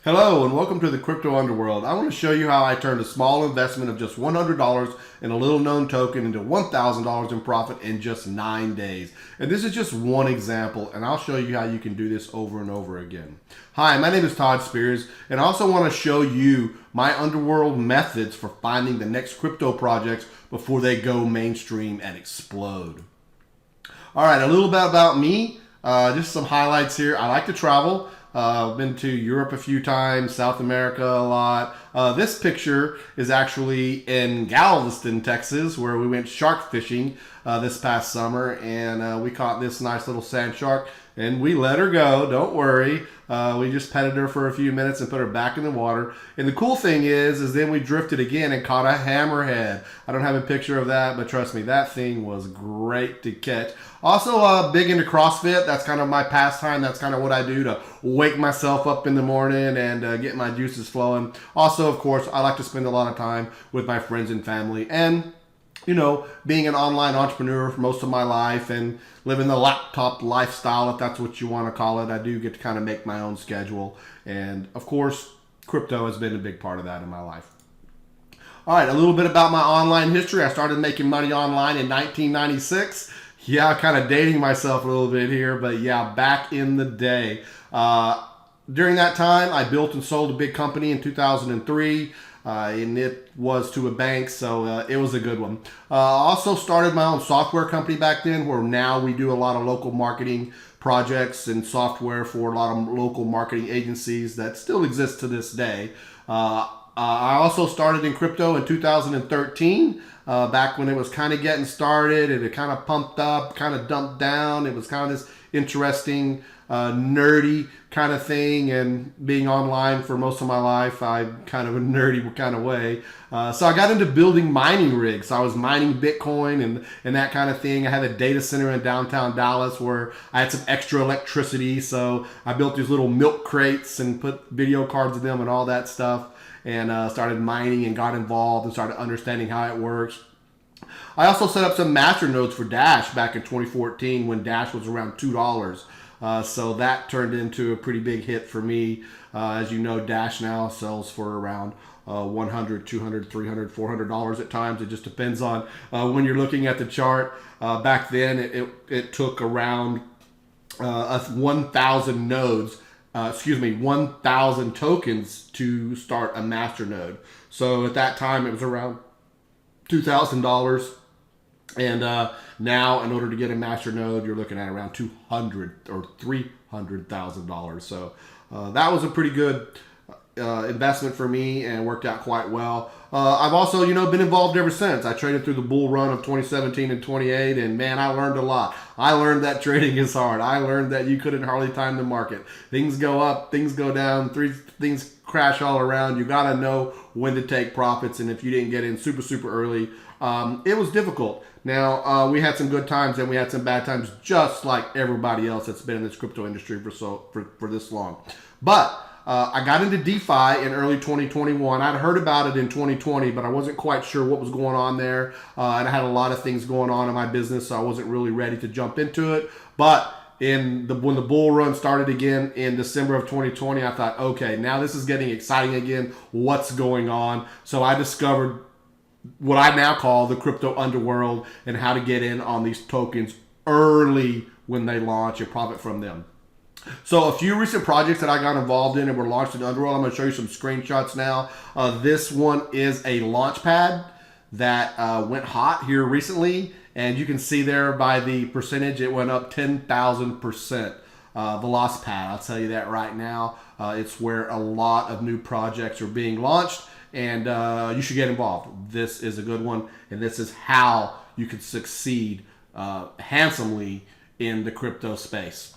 Hello and welcome to the Crypto Underworld. I want to show you how I turned a small investment of just $100 in a little known token into $1,000 in profit in just 9 days. And this is just one example, and I'll show you how you can do this over and over again. Hi, my name is Todd Spears, and I also want to show you my underworld methods for finding the next crypto projects before they go mainstream and explode. All right, a little bit about me. Just some highlights here. I like to travel. I've been to Europe a few times, South America a lot. This picture is actually in Galveston, Texas, where we went shark fishing this past summer, and we caught this nice little sand shark, and we let her go. Don't worry. We just petted her for a few minutes and put her back in the water. And the cool thing is then we drifted again and caught a hammerhead. I don't have a picture of that, but trust me, that thing was great to catch. Also, big into CrossFit. That's kind of my pastime. That's kind of what I do to wake myself up in the morning and get my juices flowing. Also, of course, I like to spend a lot of time with my friends and family. And being an online entrepreneur for most of my life and living the laptop lifestyle, if that's what you want to call it, I do get to kind of make my own schedule. And of course, crypto has been a big part of that in my life. All right, a little bit about my online history. I started making money online in 1996. Yeah, kind of dating myself a little bit here, but yeah, back in the day. During that time, I built and sold a big company in 2003. And it was to a bank, so it was a good one. Also started my own software company back then, where now we do a lot of local marketing projects and software for a lot of local marketing agencies that still exist to this day. I also started in crypto in 2013, back when it was kind of getting started, and it kind of pumped up, kind of dumped down. It was kind of this interesting, nerdy kind of thing, and being online for most of my life, I'm kind of a nerdy kind of way. So I got into building mining rigs. I was mining Bitcoin and that kind of thing. I had a data center in downtown Dallas where I had some extra electricity, so I built these little milk crates and put video cards in them and all that stuff, and started mining and got involved and started understanding how it works. I also set up some master nodes for Dash back in 2014 when Dash was around $2. So that turned into a pretty big hit for me. As you know, Dash now sells for around $100, $200, $300, $400 at times. It just depends on when you're looking at the chart. Back then, it took around 1,000 nodes, 1,000 tokens to start a master node. So at that time, it was around $2,000. And now, in order to get a master node, you're looking at around $200,000 or $300,000. So that was a pretty good investment for me and worked out quite well. I've also, been involved ever since. I traded through the bull run of 2017 and 28, and man, I learned a lot. I learned that trading is hard. I learned that you couldn't hardly time the market. Things go up, things go down, things crash all around. You got to know when to take profits, and if you didn't get in super, super early, it was difficult. Now, we had some good times and we had some bad times, just like everybody else that's been in this crypto industry for this long. But I got into DeFi in early 2021. I'd heard about it in 2020, but I wasn't quite sure what was going on there. And I had a lot of things going on in my business, so I wasn't really ready to jump into it. But when the bull run started again in December of 2020, I thought, okay, now this is getting exciting again. What's going on? So I discovered what I now call the Crypto Underworld and how to get in on these tokens early when they launch and profit from them. So a few recent projects that I got involved in and were launched in Underworld, I'm going to show you some screenshots now. This one is a launch pad that went hot here recently, and you can see there by the percentage it went up 10,000%. The lost pad, I'll tell you that right now. It's where a lot of new projects are being launched, and you should get involved. This is a good one, and this is how you can succeed handsomely in the crypto space.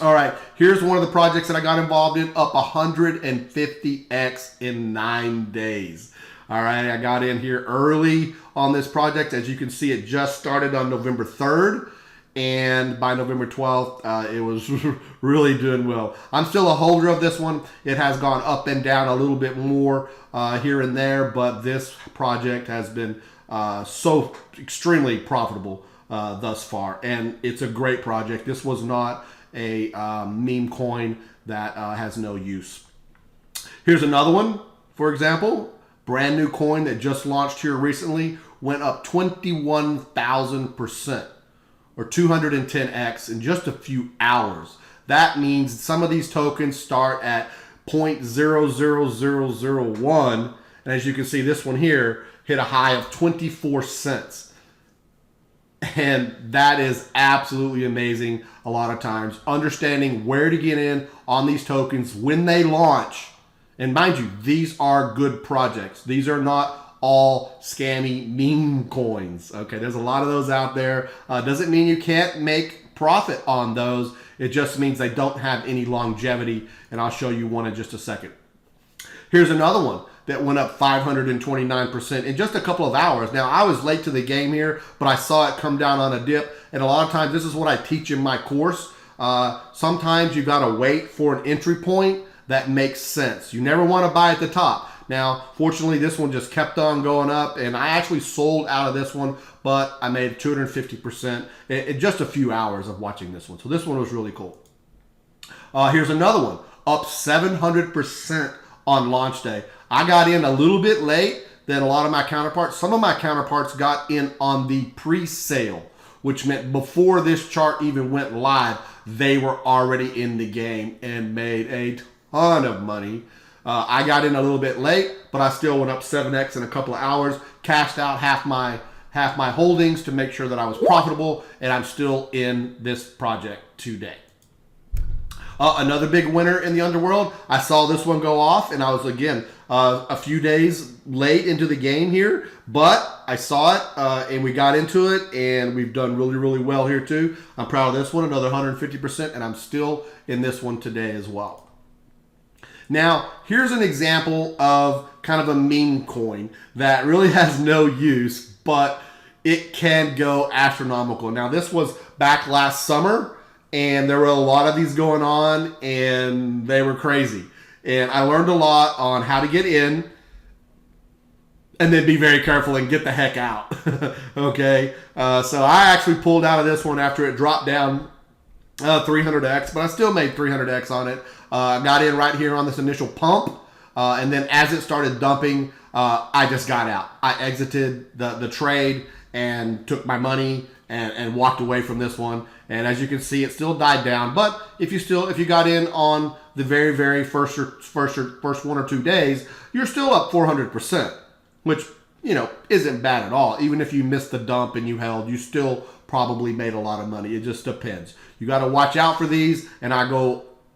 All right, here's one of the projects that I got involved in, up 150x in 9 days. All right, I got in here early on this project. As you can see, it just started on November 3rd. And by November 12th, it was really doing well. I'm still a holder of this one. It has gone up and down a little bit more here and there, but this project has been so extremely profitable thus far. And it's a great project. This was not a meme coin that has no use. Here's another one, for example, brand new coin that just launched here recently, went up 21,000% or 210x in just a few hours. That means some of these tokens start at 0.00001, and as you can see, this one here hit a high of 24 cents. And that is absolutely amazing a lot of times. Understanding where to get in on these tokens when they launch. And mind you, these are good projects. These are not all scammy meme coins. Okay, there's a lot of those out there. Doesn't mean you can't make profit on those. It just means they don't have any longevity. And I'll show you one in just a second. Here's another one that went up 529% in just a couple of hours. Now, I was late to the game here, but I saw it come down on a dip. And a lot of times, this is what I teach in my course. Sometimes you got to wait for an entry point that makes sense. You never want to buy at the top. Now, fortunately, this one just kept on going up, and I actually sold out of this one, but I made 250% in just a few hours of watching this one. So this one was really cool. Here's another one, up 700% on launch day. I got in a little bit late than a lot of my counterparts. Some of my counterparts got in on the pre-sale, which meant before this chart even went live, they were already in the game and made a ton of money. I got in a little bit late, but I still went up 7x in a couple of hours, cashed out half my holdings to make sure that I was profitable, and I'm still in this project today. Another big winner in the underworld, I saw this one go off, and I was, again, a few days late into the game here, but I saw it, and we got into it, and we've done really, really well here too. I'm proud of this one, another 150%, and I'm still in this one today as well. Now, here's an example of kind of a meme coin that really has no use, but it can go astronomical. Now, this was back last summer, and there were a lot of these going on, and they were crazy. And I learned a lot on how to get in, and then be very careful and get the heck out. Okay, so I actually pulled out of this one after it dropped down 300x, but I still made 300x on it. Got in right here on this initial pump, and then as it started dumping, I just got out. I exited the trade and took my money and walked away from this one. And as you can see, it still died down. But if you got in on the very, very first 1 or 2 days, you're still up 400%, which, you know, isn't bad at all. Even if you missed the dump and you held, you still probably made a lot of money. It just depends. You got to watch out for these. And I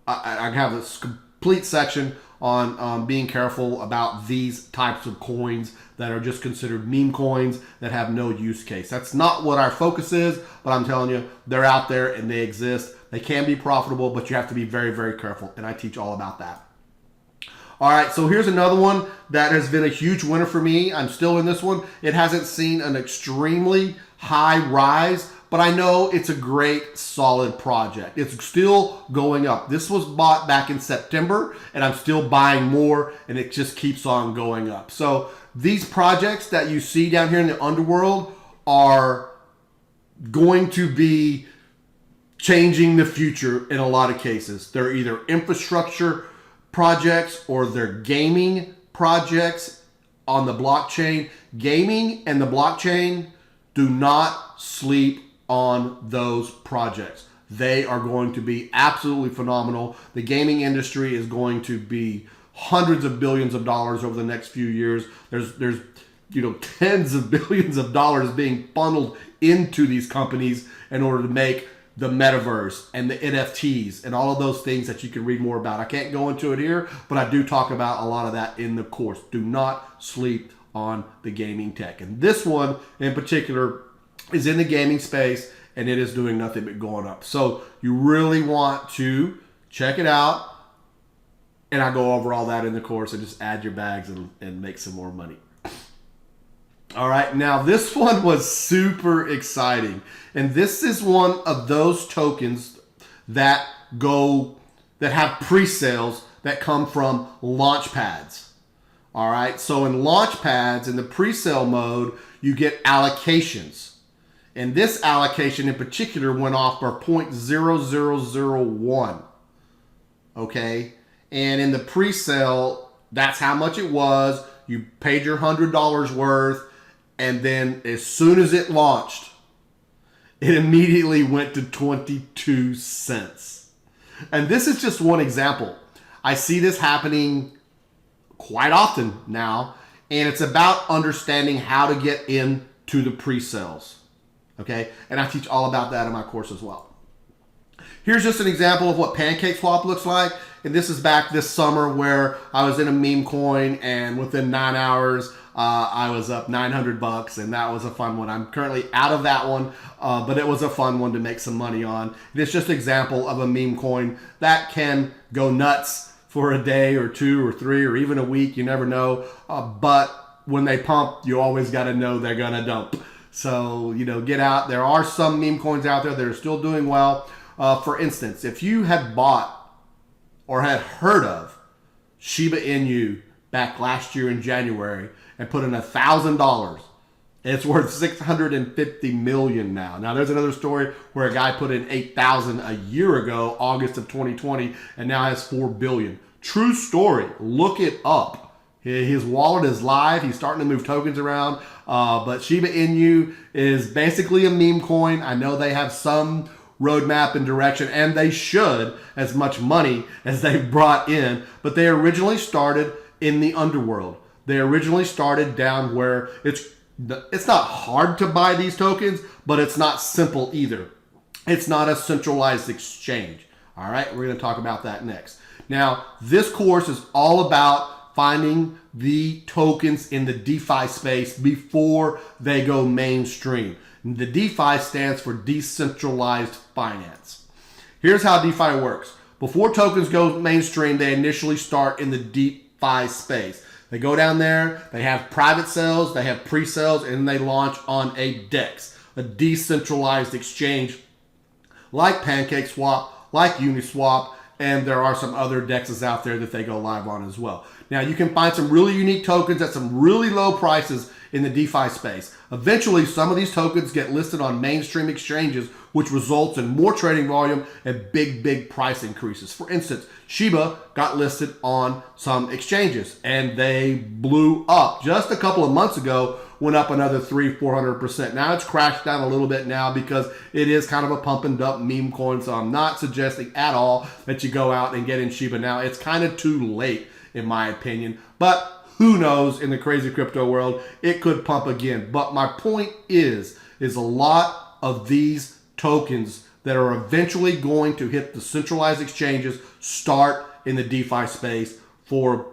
have this complete section on being careful about these types of coins that are just considered meme coins that have no use case. That's not what our focus is, but I'm telling you, they're out there and they exist. They can be profitable, but you have to be very, very careful. And I teach all about that. All right, so here's another one that has been a huge winner for me. I'm still in this one. It hasn't seen an extremely high rise, but I know it's a great, solid project. It's still going up. This was bought back in September, and I'm still buying more, and it just keeps on going up. So these projects that you see down here in the underworld are going to be changing the future in a lot of cases. They're either infrastructure projects or they're gaming projects on the blockchain. Gaming and the blockchain, do not sleep on those projects. They are going to be absolutely phenomenal. The gaming industry is going to be hundreds of billions of dollars over the next few years. There's tens of billions of dollars being funneled into these companies in order to make the metaverse and the NFTs and all of those things that you can read more about. I can't go into it here, but I do talk about a lot of that in the course. Do not sleep on the gaming tech. And this one in particular is in the gaming space, and it is doing nothing but going up. So you really want to check it out. And I go over all that in the course and just add your bags and make some more money. All right, now this one was super exciting. And this is one of those tokens that have pre-sales that come from launch pads. All right, so in launch pads, in the pre-sale mode, you get allocations. And this allocation in particular went off for 0.0001. Okay, and in the pre-sale, That's how much it was. You paid your $100 worth, and then as soon as it launched, it immediately went to 22 cents. And this is just one example. I see this happening quite often now, and it's about understanding how to get into the pre-sales. Okay? And I teach all about that in my course as well. Here's just an example of what PancakeSwap looks like. And this is back this summer where I was in a meme coin, and within 9 hours, I was up $900, and that was a fun one. I'm currently out of that one, but it was a fun one to make some money on. And it's just an example of a meme coin that can go nuts for a day or two or three or even a week. You never know. But when they pump, you always got to know they're going to dump. So, get out. There are some meme coins out there that are still doing well. For instance, if you had bought or had heard of Shiba Inu back last year in January and put in $1,000, it's worth $650 million now. Now, there's another story where a guy put in $8,000 a year ago, August of 2020, and now has $4 billion. True story. Look it up. His wallet is live. He's starting to move tokens around. But Shiba Inu is basically a meme coin. I know they have some roadmap and direction, and they should, as much money as they've brought in. But they originally started in the underworld. They originally started down where it's not hard to buy these tokens, but it's not simple either. It's not a centralized exchange. All right, we're going to talk about that next. Now, this course is all about finding the tokens in the DeFi space before they go mainstream. The DeFi stands for decentralized finance. Here's how DeFi works. Before tokens go mainstream, they initially start in the DeFi space. They go down there, they have private sales, they have pre-sales, and they launch on a DEX, a decentralized exchange like PancakeSwap, like Uniswap, and there are some other DEXs out there that they go live on as well. Now, you can find some really unique tokens at some really low prices in the DeFi space. Eventually, some of these tokens get listed on mainstream exchanges, which results in more trading volume and big price increases. For instance, Shiba got listed on some exchanges, and they blew up. Just a couple of months ago, went up another 300-400%. Now it's crashed down a little bit now because it is kind of a pump and dump meme coin, so I'm not suggesting at all that you go out and get in Shiba now. It's kind of too late, in my opinion, but who knows, in the crazy crypto world, it could pump again. But my point is a lot of these tokens that are eventually going to hit the centralized exchanges start in the DeFi space for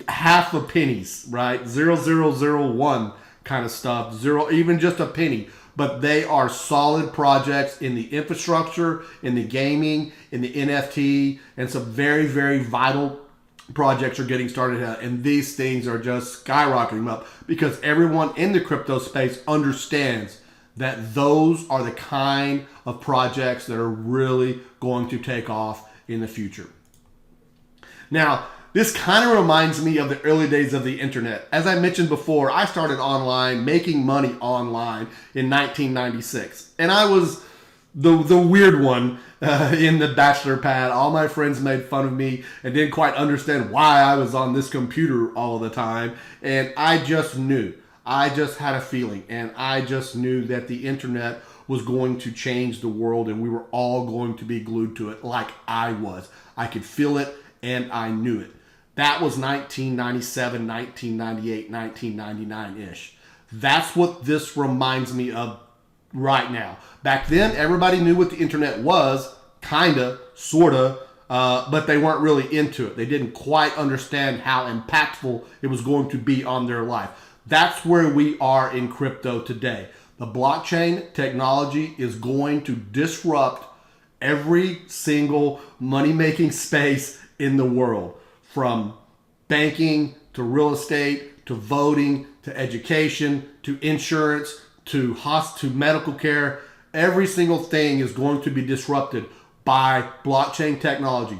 half a pennies, right? 0.0001 kind of stuff, zero, even just a penny. But they are solid projects in the infrastructure, in the gaming, in the NFT, and some very vital projects are getting started, and these things are just skyrocketing up because everyone in the crypto space understands that those are the kind of projects that are really going to take off in the future. Now, this kind of reminds me of the early days of the internet. As I mentioned before, I started online, making money online in 1996, and I was the weird one in the bachelor pad. All my friends made fun of me and didn't quite understand why I was on this computer all the time. And I just knew. I just had a feeling. And I just knew that the internet was going to change the world and we were all going to be glued to it like I was. I could feel it and I knew it. That was 1997, 1998, 1999-ish. That's what this reminds me of right now. Back then, everybody knew what the internet was, kinda, sorta, but they weren't really into it. They didn't quite understand how impactful it was going to be on their life. That's where we are in crypto today. The blockchain technology is going to disrupt every single money-making space in the world, from banking to real estate to voting to education to insurance to medical care. Every single thing is going to be disrupted by blockchain technology.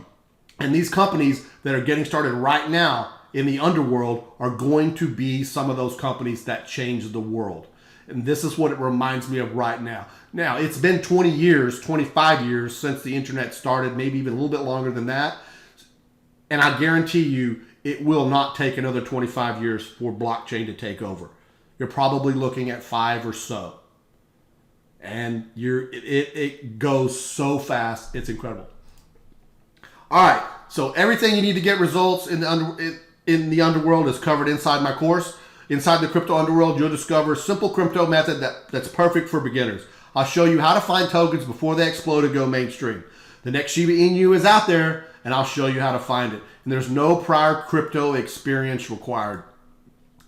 And these companies that are getting started right now in the underworld are going to be some of those companies that change the world. And this is what it reminds me of right now. Now, it's been 20 years, 25 years since the internet started, maybe even a little bit longer than that. And I guarantee you, it will not take another 25 years for blockchain to take over. You're probably looking at 5 or so. And it goes so fast, it's incredible. All right, so everything you need to get results in the underworld is covered inside my course. Inside the Crypto Underworld, you'll discover a simple crypto method that's perfect for beginners. I'll show you how to find tokens before they explode and go mainstream. The next Shiba Inu is out there, and I'll show you how to find it. And there's no prior crypto experience required.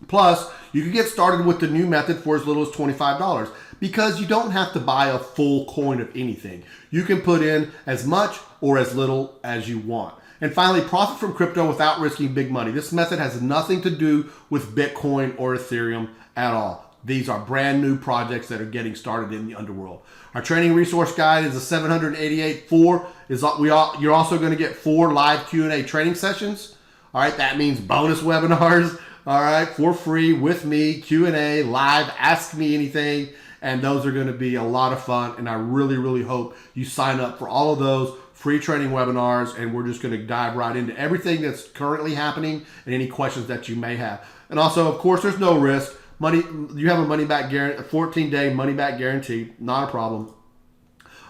Plus, you can get started with the new method for as little as $25 because you don't have to buy a full coin of anything. You can put in as much or as little as you want. And finally, profit from crypto without risking big money. This method has nothing to do with Bitcoin or Ethereum at all. These are brand new projects that are getting started in the underworld. Our training resource guide is a 788. You're also going to get 4 live Q&A training sessions. All right, that means bonus webinars. All right, for free with me, Q&A, live, ask me anything. And those are going to be a lot of fun. And I really, really hope you sign up for all of those free training webinars. And we're just going to dive right into everything that's currently happening and any questions that you may have. And also, of course, there's no risk. You have a money back guarantee, a 14-day money back guarantee, not a problem.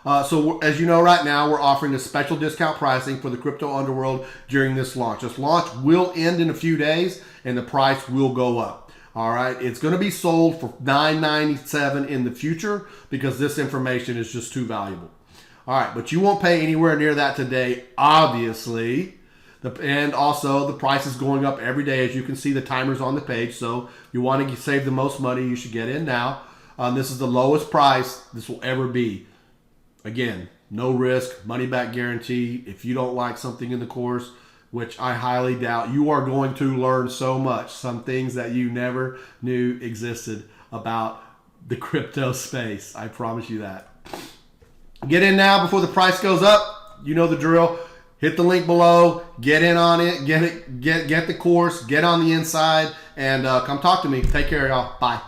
So as you know, right now we're offering a special discount pricing for the Crypto Underworld during this launch. This launch will end in a few days, and the price will go up. All right, it's going to be sold for $9.97 in the future because this information is just too valuable. All right, but you won't pay anywhere near that today, obviously. And also, the price is going up every day. As you can see, the timer's on the page. So if you want to save the most money, you should get in now. This is the lowest price this will ever be. Again, no risk, money back guarantee. If you don't like something in the course, which I highly doubt, you are going to learn so much, some things that you never knew existed about the crypto space. I promise you that. Get in now before the price goes up. You know the drill. Hit the link below, get in on it, get the course, get on the inside, and come talk to me. Take care, y'all. Bye.